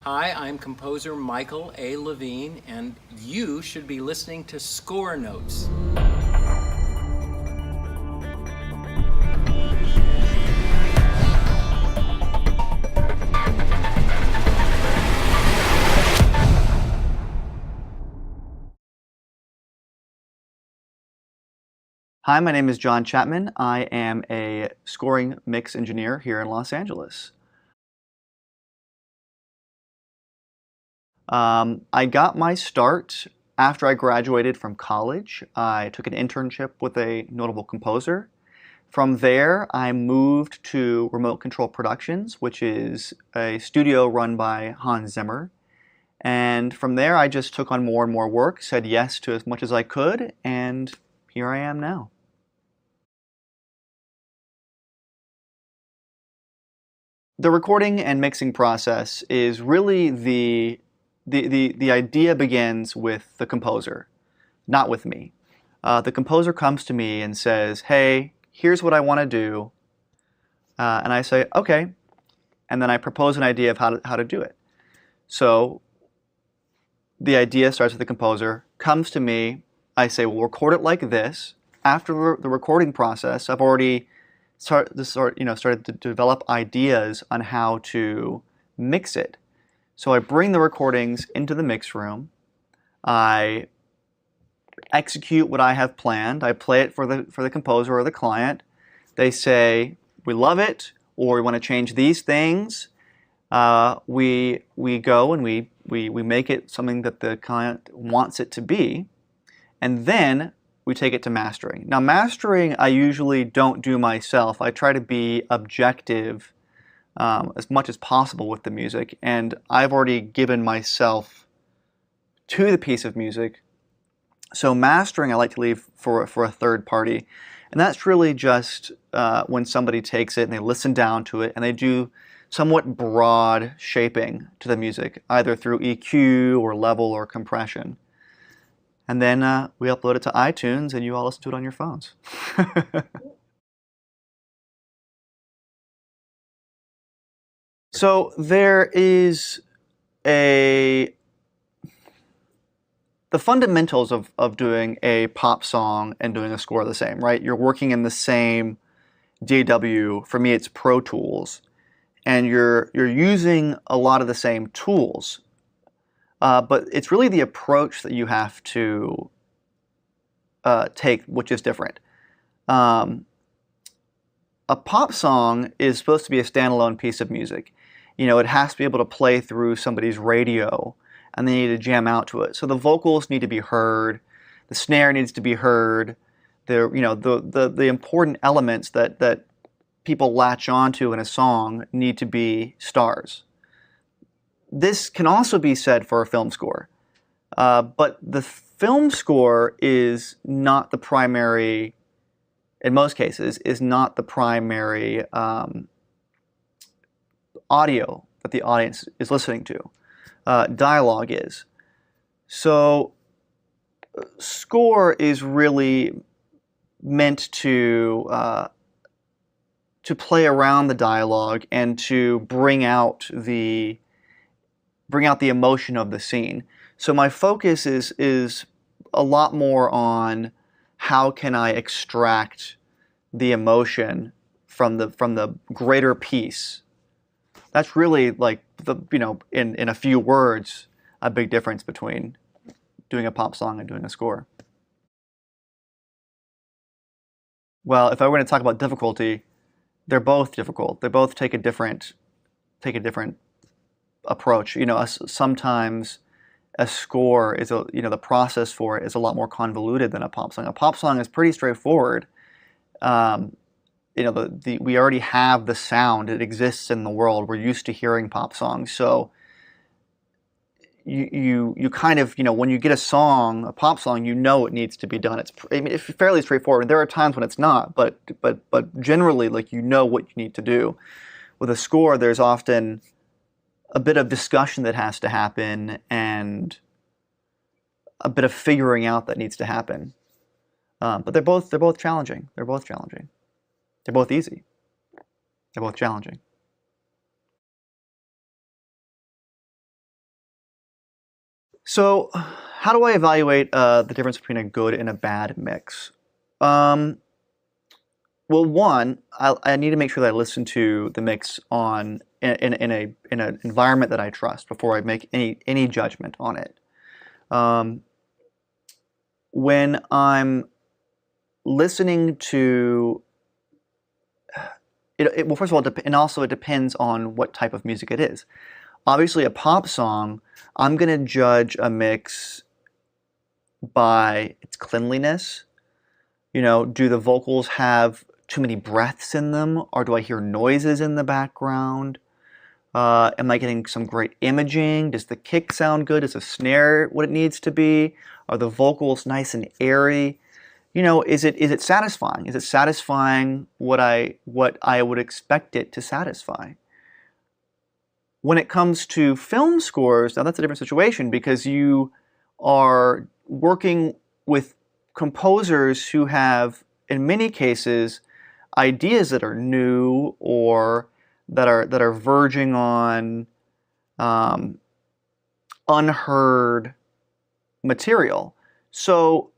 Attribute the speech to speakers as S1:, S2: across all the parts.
S1: Hi, I'm composer Michael A. Levine, and you should be listening to Score Notes.
S2: Hi, my name is John Chapman. I am a scoring mix engineer here in Los Angeles. I got my start after I graduated from college. I took an internship with a notable composer. From there, I moved to Remote Control Productions, which is a studio run by Hans Zimmer. And from there, I just took on more and more work, said yes to as much as I could, and here I am now. The recording and mixing process is really the idea begins with the composer, not with me. The composer comes to me and says, "Hey, here's what I want to do," and I say, "Okay," and then I propose an idea of how to do it. So the idea starts with the composer, comes to me. I say, "We'll record it like this." After the recording process, I've already started to develop ideas on how to mix it. So I bring the recordings into the mix room. I execute what I have planned. I play it for the composer or the client. They say, "We love it," or "We want to change these things." We go and we make it something that the client wants it to be, and then we take it to mastering. Now, mastering I usually don't do myself. I try to be objective as much as possible with the music, and I've already given myself to the piece of music. So mastering I like to leave for a third party, and that's really just when somebody takes it and they listen down to it and they do somewhat broad shaping to the music, either through EQ or level or compression. And then we upload it to iTunes and you all listen to it on your phones. So there is a the fundamentals of doing a pop song and doing a score are the same, right? You're working in the same DAW. For me, it's Pro Tools, and you're using a lot of the same tools, but it's really the approach that you have to take, which is different. Um, a pop song is supposed to be a standalone piece of music. You know, it has to be able to play through somebody's radio, and they need to jam out to it. So the vocals need to be heard, the snare needs to be heard, the important elements that people latch onto in a song need to be stars. This can also be said for a film score, but the film score is not the primary, in most cases, is not the primary audio that the audience is listening to. Dialogue is. So score is really meant to play around the dialogue and to bring out the emotion of the scene. So my focus is a lot more on how can I extract the emotion from the greater piece. That's really like in a few words, a big difference between doing a pop song and doing a score. Well, if I were going to talk about difficulty, they're both difficult. They both take a different approach. You know, sometimes a score is the process for it is a lot more convoluted than a pop song. A pop song is pretty straightforward. Um, we already have the sound. It exists in the world. We're used to hearing pop songs. So you kind of, when you get a pop song, you know it needs to be done. It's fairly straightforward. There are times when it's not, but generally, like, you know what you need to do. With a score, there's often a bit of discussion that has to happen and a bit of figuring out that needs to happen. But they're both challenging. They're both challenging. They're both easy. They're both challenging. So, how do I evaluate the difference between a good and a bad mix? Um, well, one, I need to make sure that I listen to the mix on in an environment that I trust before I make any judgment on it. Um, when I'm listening to well, first of all, and also it depends on what type of music it is. Obviously, a pop song, I'm going to judge a mix by its cleanliness. You know, do the vocals have too many breaths in them, or do I hear noises in the background? Am I getting some great imaging? Does the kick sound good? Is the snare what it needs to be? Are the vocals nice and airy? You know, is it satisfying? Is it satisfying what I would expect it to satisfy? When it comes to film scores, now that's a different situation because you are working with composers who have, in many cases, ideas that are new or that are verging on unheard material. So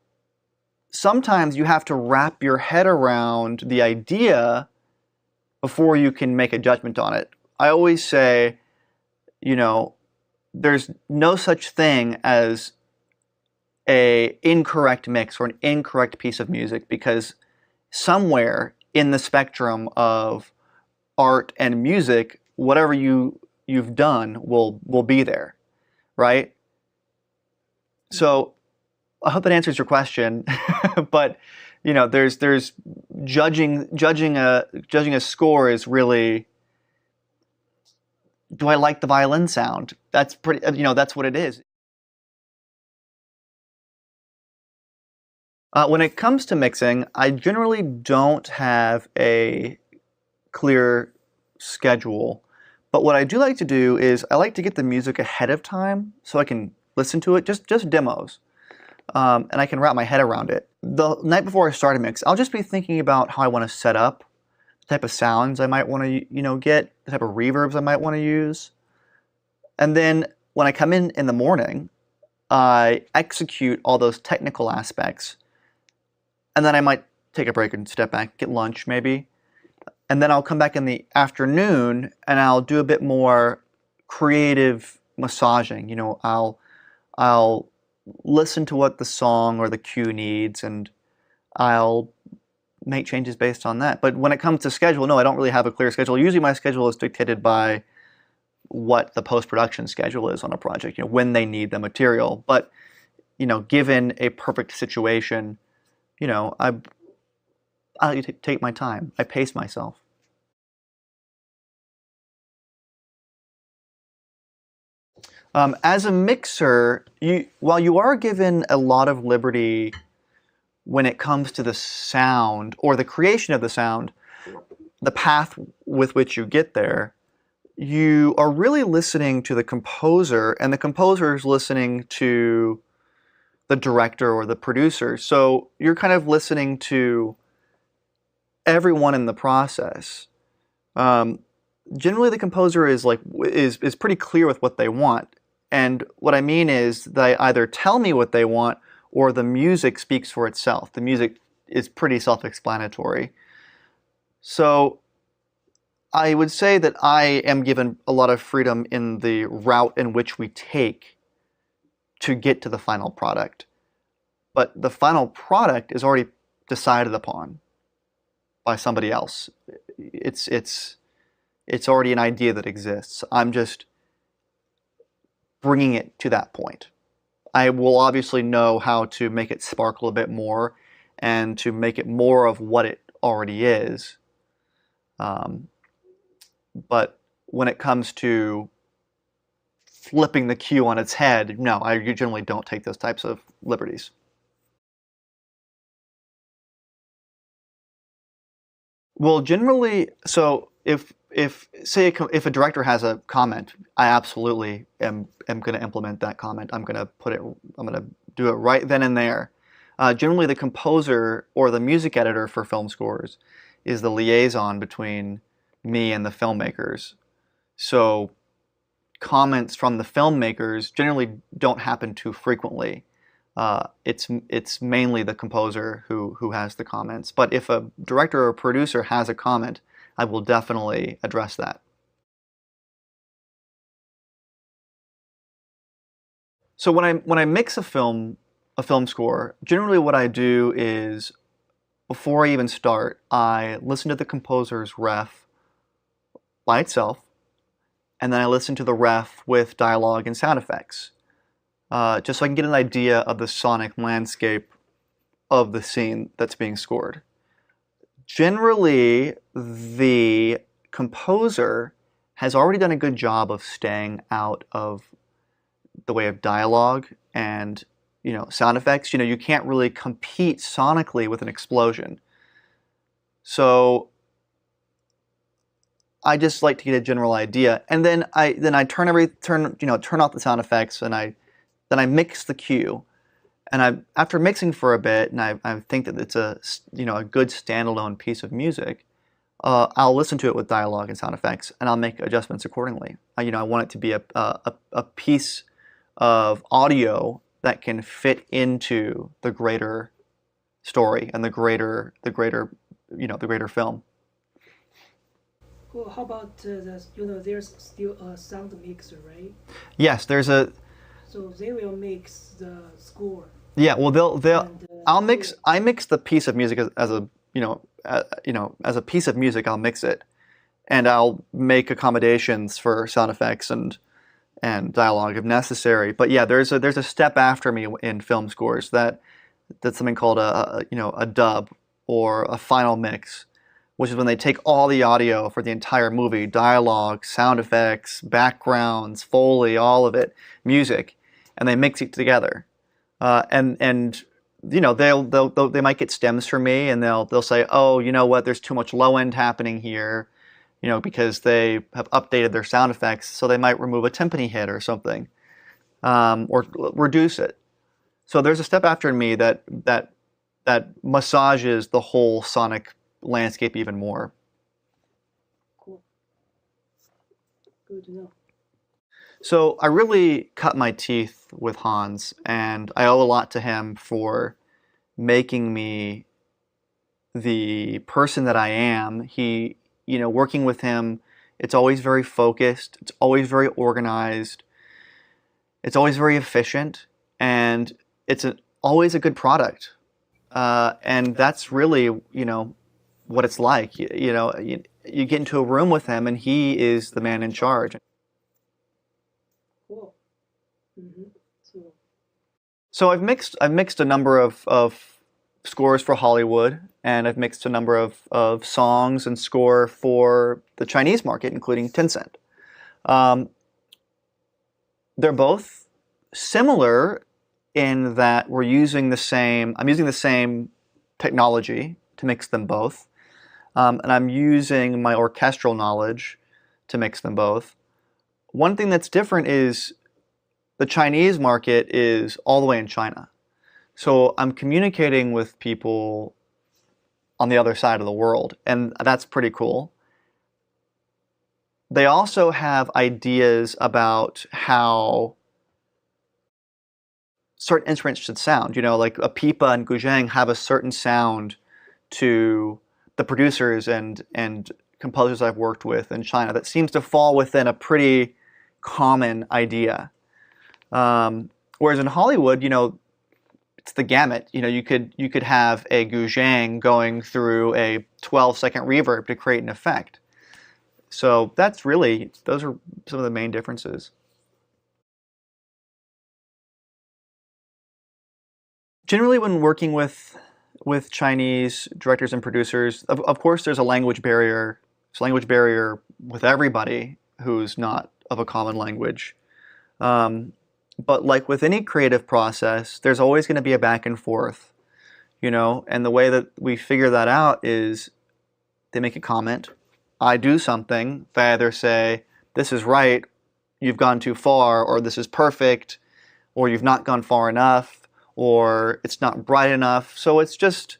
S2: sometimes you have to wrap your head around the idea before you can make a judgment on it. I always say, you know, there's no such thing as a incorrect mix or an incorrect piece of music because somewhere in the spectrum of art and music, whatever you've done will be there, right? So I hope that answers your question, but you know, there's judging a score is really, do I like the violin sound? That's pretty, you know, that's what it is. When it comes to mixing, I generally don't have a clear schedule, but what I do like to do is I like to get the music ahead of time so I can listen to it, just demos. And I can wrap my head around it. The night before I start a mix, I'll just be thinking about how I want to set up, the type of sounds I might want to, you know, get, the type of reverbs I might want to use. And then when I come in the morning, I execute all those technical aspects. And then I might take a break and step back, get lunch maybe. And then I'll come back in the afternoon and I'll do a bit more creative massaging. You know, I'll listen to what the song or the cue needs and I'll make changes based on that. But when it comes to schedule, no, I don't really have a clear schedule. Usually my schedule is dictated by what the post-production schedule is on a project, you know, when they need the material. But, you know, given a perfect situation, you know, I take my time. I pace myself. As a mixer, while you are given a lot of liberty when it comes to the sound or the creation of the sound, the path with which you get there, you are really listening to the composer, and the composer is listening to the director or the producer. So you're kind of listening to everyone in the process. Generally, the composer is pretty clear with what they want. And what I mean is they either tell me what they want or the music speaks for itself. The music is pretty self-explanatory. So I would say that I am given a lot of freedom in the route in which we take to get to the final product. But the final product is already decided upon by somebody else. It's already an idea that exists. I'm just bringing it to that point. I will obviously know how to make it sparkle a bit more and to make it more of what it already is. But when it comes to flipping the cue on its head, no, I generally don't take those types of liberties. Well, generally, so if a director has a comment, I absolutely am going to implement that comment. I'm going to do it right then and there. Generally, the composer or the music editor for film scores is the liaison between me and the filmmakers. So comments from the filmmakers generally don't happen too frequently. It's mainly the composer who has the comments. But if a director or a producer has a comment, I will definitely address that. So when I mix a film score, generally what I do is before I even start, I listen to the composer's ref by itself, and then I listen to the ref with dialogue and sound effects, just so I can get an idea of the sonic landscape of the scene that's being scored. Generally, the composer has already done a good job of staying out of the way of dialogue and sound effects. You can't really compete sonically with an explosion. So I just like to get a general idea, and then I turn off the sound effects, and I mix the cue. And after mixing for a bit, and I think that it's a good standalone piece of music, I'll listen to it with dialogue and sound effects, and I'll make adjustments accordingly. I want it to be a piece of audio that can fit into the greater story and the greater film.
S3: Well, how about there's still a sound mixer, right?
S2: Yes, there's a.
S3: So they will mix the score.
S2: Yeah, well, they'll.
S3: And,
S2: I mix the piece of music as a as a piece of music. I'll mix it, and I'll make accommodations for sound effects and dialogue if necessary. But yeah, there's a step after me in film scores that's something called a dub or a final mix, which is when they take all the audio for the entire movie, dialogue, sound effects, backgrounds, Foley, all of it, music, and they mix it together. And they might get stems from me, and they'll say, oh, you know what, there's too much low end happening here, because they have updated their sound effects, so they might remove a timpani hit or something, or reduce it. So there's a step after me that massages the whole sonic landscape even more.
S3: cool. Good to know.
S2: So I really cut my teeth with Hans, and I owe a lot to him for making me the person that I am. Working with him, it's always very focused, it's always very organized, it's always very efficient, and it's always a good product. And that's really, what it's like. You get into a room with him, and he is the man in charge.
S3: Cool. Mm-hmm.
S2: So I've mixed a number of scores for Hollywood, and I've mixed a number of songs and score for the Chinese market, including Tencent. They're both similar in that I'm using the same technology to mix them both, and I'm using my orchestral knowledge to mix them both. One thing that's different is the Chinese market is all the way in China. So I'm communicating with people on the other side of the world, and that's pretty cool. They also have ideas about how certain instruments should sound. Like a pipa and guzheng have a certain sound to the producers and composers I've worked with in China that seems to fall within a pretty common idea. Whereas in Hollywood, it's the gamut. You could have a guzheng going through a 12-second reverb to create an effect. So those are some of the main differences. Generally, when working with Chinese directors and producers, of course, there's a language barrier. There's a language barrier with everybody who's not of a common language. But like with any creative process, there's always going to be a back and forth, and the way that we figure that out is they make a comment, I do something, they either say, this is right, you've gone too far, or this is perfect, or you've not gone far enough, or it's not bright enough. So it's just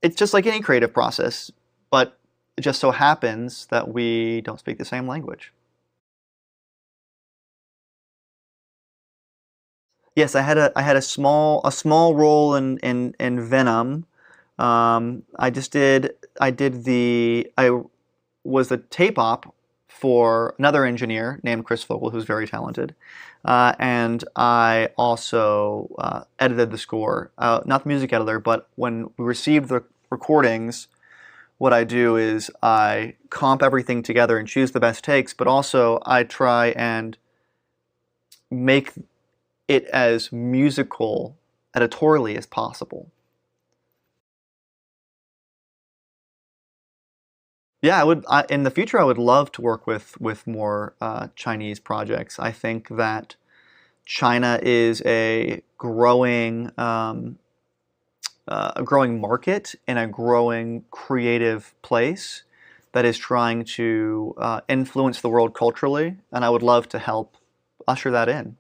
S2: like any creative process, but it just so happens that we don't speak the same language. Yes, I had a small role in Venom. I was the tape op for another engineer named Chris Vogel, who's very talented, and I also edited the score. Not the music editor, but when we received the recordings, what I do is I comp everything together and choose the best takes, but also I try and make it as musical editorially as possible. Yeah, in the future, I would love to work with more Chinese projects. I think that China is a growing market and a growing creative place that is trying to influence the world culturally, and I would love to help usher that in.